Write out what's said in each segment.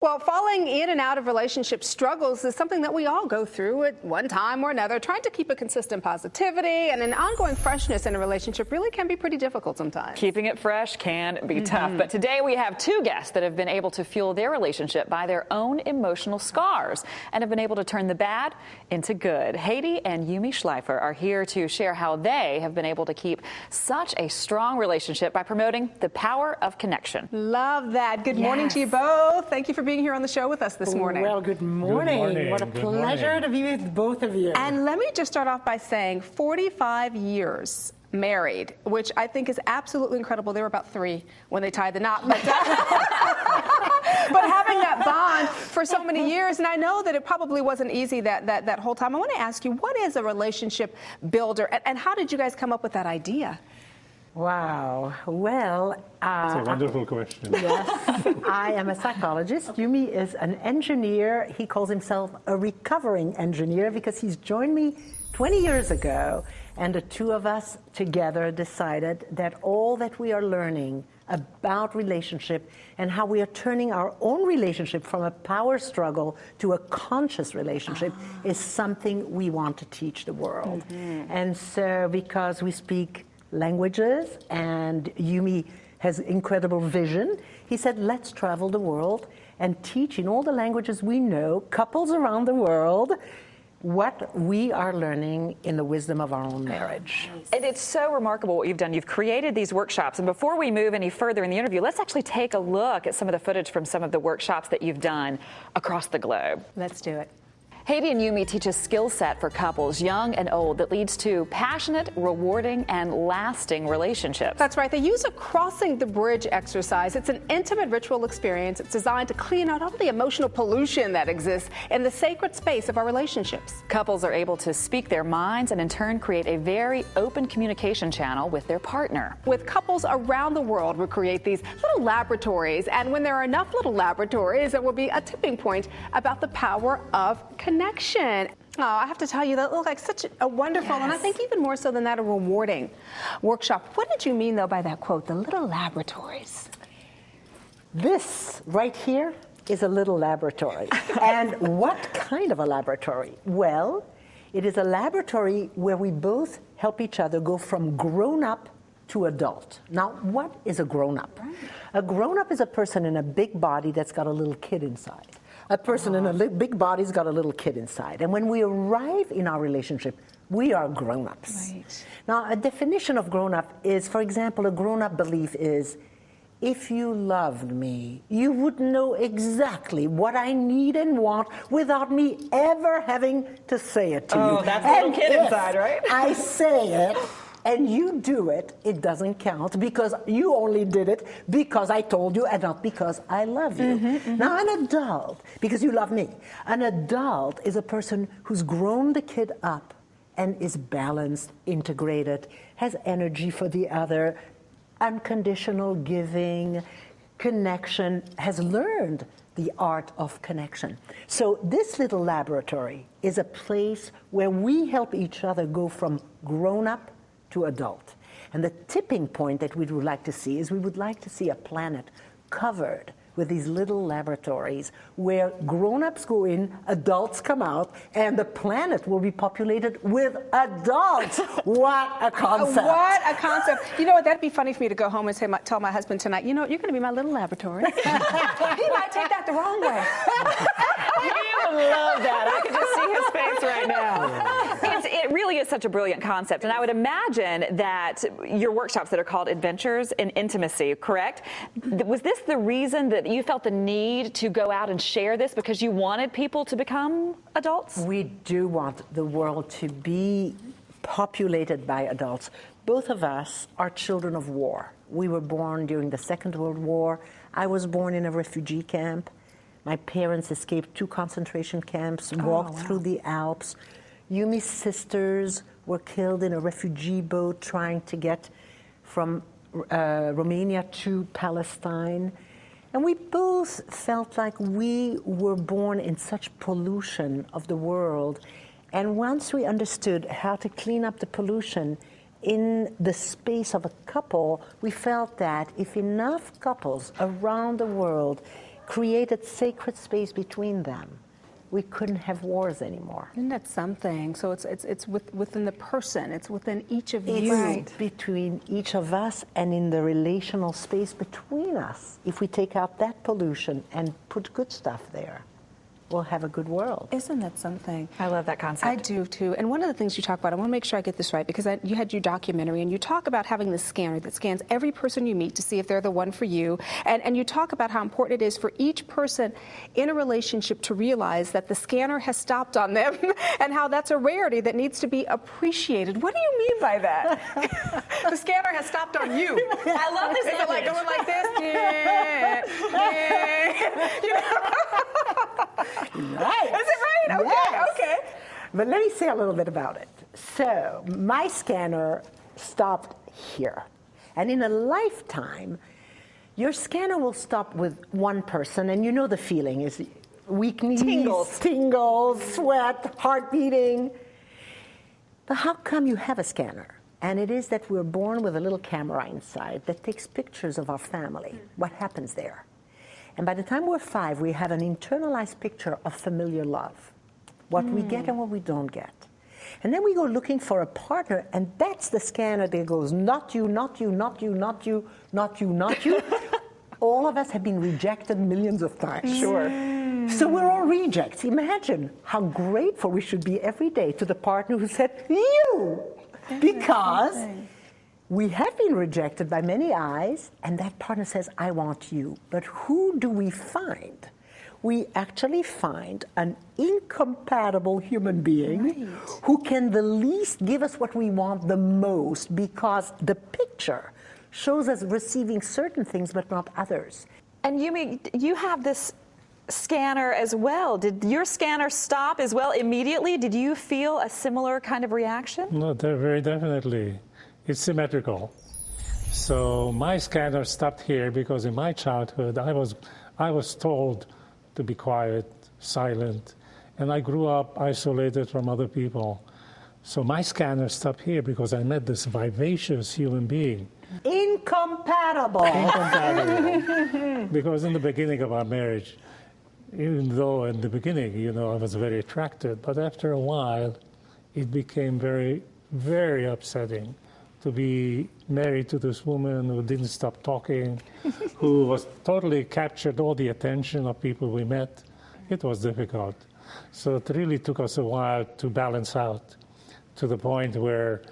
Well, falling in and out of relationship struggles is something that we all go through at one time or another. Trying to keep a consistent positivity and an ongoing freshness in a relationship really can be pretty difficult sometimes. Keeping it fresh can be tough. But today we have two guests that have been able to fuel their relationship by their own emotional scars and have been able to turn the bad into good. Hedy and Yumi Schleifer are here to share how they have been able to keep such a strong relationship by promoting the power of connection. Love that. Good morning to you both. Thank you for being here on the show with us this morning. Well, good morning. Good morning. What a pleasure to be with both of you. And let me just start off by saying 45 years married, which I think is absolutely incredible. They were about 3 when they tied the knot. But, but having that bond for so many years, and I know that it probably wasn't easy that whole time. I want to ask you, what is a relationship builder, and how did you guys come up with that idea? Wow. Well, That's a wonderful question. yes, I am a psychologist. Yumi is an engineer. He calls himself a recovering engineer because he's joined me 20 years ago, and the two of us together decided that all that we are learning about relationship and how we are turning our own relationship from a power struggle to a conscious relationship is something we want to teach the world. And so because we speak languages and Yumi has incredible vision, he said, let's travel the world and teach in all the languages we know, couples around the world, what we are learning in the wisdom of our own marriage. And it's so remarkable what you've done. You've created these workshops. And before we move any further in the interview, let's actually take a look at some of the footage from some of the workshops that you've done across the globe. Let's do it. Hedy and Yumi teach a skill set for couples, young and old, that leads to passionate, rewarding, and lasting relationships. That's right. They use a crossing the bridge exercise. It's an intimate ritual experience. It's designed to clean out all the emotional pollution that exists in the sacred space of our relationships. Couples are able to speak their minds and in turn create a very open communication channel with their partner. With couples around the world, we create these little laboratories. And when there are enough little laboratories, there will be a tipping point about the power of connection. Oh, I have to tell you, that looked like such a wonderful, and I think even more so than that, a rewarding workshop. What did you mean, though, by that quote, the little laboratories? This right here is a little laboratory. And what kind of a laboratory? Well, it is a laboratory where we both help each other go from grown-up to adult. Now, what is a grown-up? A grown-up is a person in a big body that's got a little kid inside. A person in a big body's got a little kid inside. And when we arrive in our relationship, we are grown-ups. Right. Now, a definition of grown-up is, for example, a grown-up belief is, if you loved me, you would know exactly what I need and want without me ever having to say it to you. Oh, that's a little kid inside, right? I say it, and you do it, it doesn't count because you only did it because I told you and not because I love you. Now, an adult, because you love me, an adult is a person who's grown the kid up and is balanced, integrated, has energy for the other, unconditional giving, connection, has learned the art of connection. So this little laboratory is a place where we help each other go from grown-up to adult. And the tipping point that we would like to see is we would like to see a planet covered with these little laboratories where grown-ups go in, adults come out, and the planet will be populated with adults. What a concept. What a concept. You know what, that'd be funny for me to go home and tell my husband tonight, you know, you're going to be my little laboratory. He might take that the wrong way. You would love that. I could just see his face right now. It really is such a brilliant concept. And I would imagine that your workshops that are called Adventures in Intimacy, correct? Was this the reason that you felt the need to go out and share this because you wanted people to become adults? We do want the world to be populated by adults. Both of us are children of war. We were born during the Second World War. I was born in a refugee camp. My parents escaped 2 concentration camps, walked through the Alps. Yumi's sisters were killed in a refugee boat trying to get from Romania to Palestine. And we both felt like we were born in such pollution of the world. And once we understood how to clean up the pollution in the space of a couple, we felt that if enough couples around the world created sacred space between them, we couldn't have wars anymore. Isn't that something? So it's within the person. It's within each of It's you. between each of us and in the relational space between us. If we take out that pollution and put good stuff there, we'll have a good world. Isn't that something? I love that concept. I do too. And one of the things you talk about, I want to make sure I get this right, because you had your documentary and you talk about having this scanner that scans every person you meet to see if they're the one for you. And you talk about how important it is for each person in a relationship to realize that the scanner has stopped on them and how that's a rarity that needs to be appreciated. What do you mean by that? The scanner has stopped on you. I love this. Is it like going like this? Yeah. Yeah. You know? Right. Is it right? Okay, Yes. okay. But let me say a little bit about it. So my scanner stopped here. And in a lifetime, your scanner will stop with one person, and you know the feeling is weak knees, tingles, sweat, heart beating. But how come you have a scanner? And it is that we're born with a little camera inside that takes pictures of our family, what happens there. And by the time we're 5, we have an internalized picture of familiar love, what we get and what we don't get. And then we go looking for a partner, and that's the scanner that goes, not you, not you, not you, not you, not you, not you. All of us have been rejected millions of times. Sure. So we're all rejects. Imagine how grateful we should be every day to the partner who said, you! Because we have been rejected by many eyes, and that partner says, I want you. But who do we find? We actually find an incompatible human being who can the least give us what we want the most, because the picture shows us receiving certain things but not others. And Yumi, you have this scanner as well. Did your scanner stop as well immediately? Did you feel a similar kind of reaction? No, very definitely. It's symmetrical. So my scanner stopped here because in my childhood I was told to be quiet, silent, and I grew up isolated from other people. So my scanner stopped here because I met this vivacious human being. Incompatible. Incompatible. Because in the beginning of our marriage, even though in the beginning, you know, I was very attracted, but after a while, it became very, very upsetting to be married to this woman who didn't stop talking, who was totally captured all the attention of people we met. It was difficult. So it really took us a while to balance out to the point where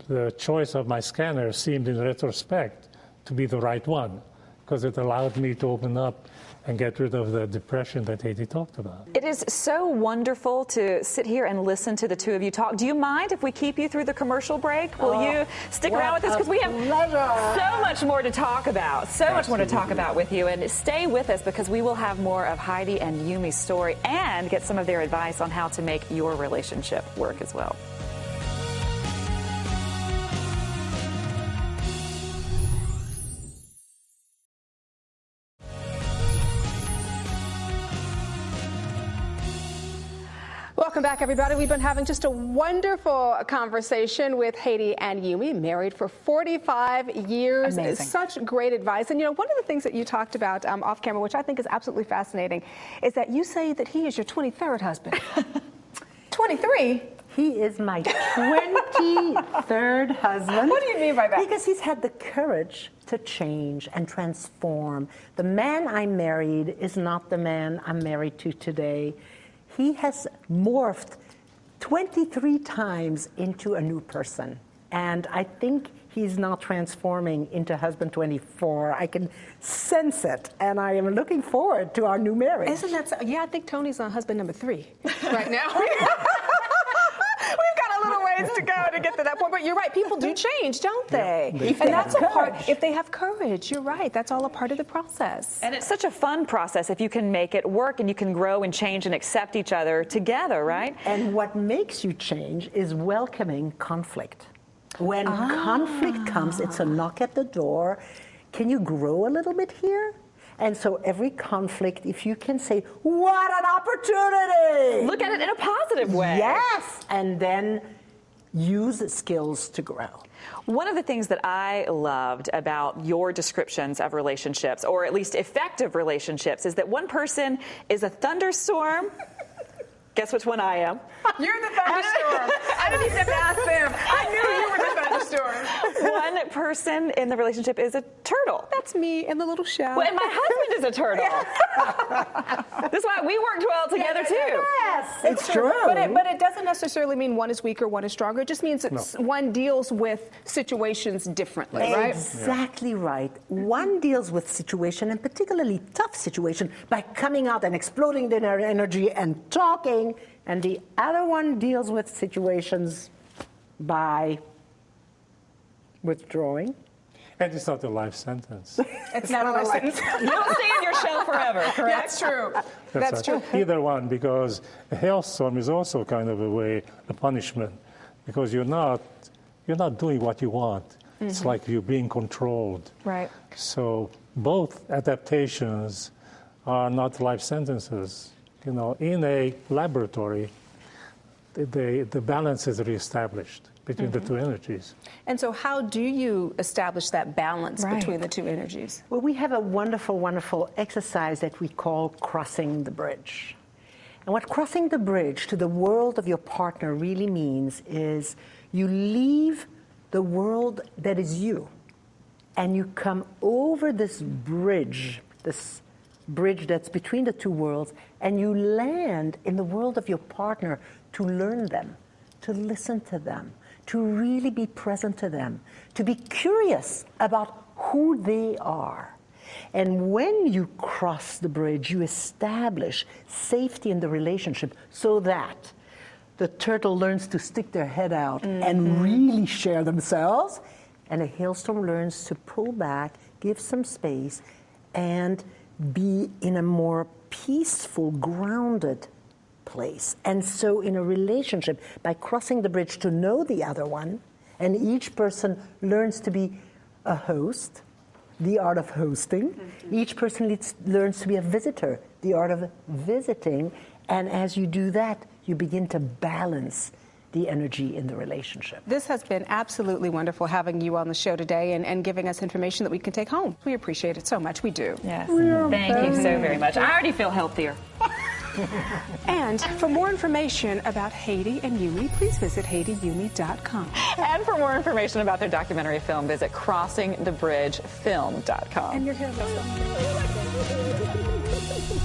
the choice of my scanner seemed in retrospect to be the right one, because it allowed me to open up and get rid of the depression that Hedy talked about. It is so wonderful to sit here and listen to the two of you talk. Do you mind if we keep you through the commercial break? Will you stick around with us? Because we have so much more to talk about, much more to talk about with you. And stay with us, because we will have more of Hedy and Yumi's story and get some of their advice on how to make your relationship work as well. Welcome back, everybody. We've been having just a wonderful conversation with Hedy and Yumi, married for 45 years. Amazing. Such great advice. And, you know, one of the things that you talked about off camera, which I think is absolutely fascinating, is that you say that he is your 23rd husband. 23? He is my 23rd husband. What do you mean by that? Because he's had the courage to change and transform. The man I married is not the man I'm married to today. He has morphed 23 times into a new person. And I think he's now transforming into husband 24. I can sense it, and I am looking forward to our new marriage. Isn't that so? Yeah, I think Tony's on husband number 3 right now. We've got a little ways to go to get to that point, but you're right. People do change, don't they? If and they that's have a part. courage. If they have courage, you're right. That's all a part of the process. And it's such a fun process if you can make it work and you can grow and change and accept each other together, right? And what makes you change is welcoming conflict. When conflict comes, it's a knock at the door. Can you grow a little bit here? And so every conflict, if you can say, what an opportunity! Look at it in a positive way. Yes! And then use skills to grow. One of the things that I loved about your descriptions of relationships, or at least effective relationships, is that one person is a thunderstorm. Guess which one I am? You're the thunderstorm. I didn't even have to ask them. I knew you were the thunderstorm. One person in the relationship is a turtle. That's me in the little shell. Well, and my husband is a turtle. That's why we worked well together too. Yes, it's true. But it doesn't necessarily mean one is weaker, one is stronger. It just means that one deals with situations differently, right? Exactly right. One deals with situation, and particularly tough situation, by coming out and exploding their energy and talking, and the other one deals with situations by withdrawing. And it's not a life sentence. It's not a life sentence. You'll stay in your shell forever, correct? That's true. That's true. Either one, because a hailstorm is also kind of a punishment, because you're not doing what you want. Mm-hmm. It's like you're being controlled. Right. So both adaptations are not life sentences. You know, in a laboratory, the balance is reestablished between the two energies. And so how do you establish that balance between the two energies? Well, we have a wonderful, wonderful exercise that we call crossing the bridge. And what crossing the bridge to the world of your partner really means is you leave the world that is you, and you come over this bridge that's between the two worlds, and you land in the world of your partner to learn them, to listen to them, to really be present to them, to be curious about who they are. And when you cross the bridge, you establish safety in the relationship so that the turtle learns to stick their head out and really share themselves, and a hailstorm learns to pull back, give some space, and be in a more peaceful, grounded place. And so in a relationship, by crossing the bridge to know the other one, and each person learns to be a host, the art of hosting. Each person learns to be a visitor, the art of visiting. And as you do that, you begin to balance the energy in the relationship. This has been absolutely wonderful having you on the show today and giving us information that we can take home. We appreciate it so much. We do. Yes. Thank you so very much. I already feel healthier. And for more information about Hedy and Yumi, please visit HedyYumi.com. And for more information about their documentary film, visit CrossingTheBridgeFilm.com. And your hair looks so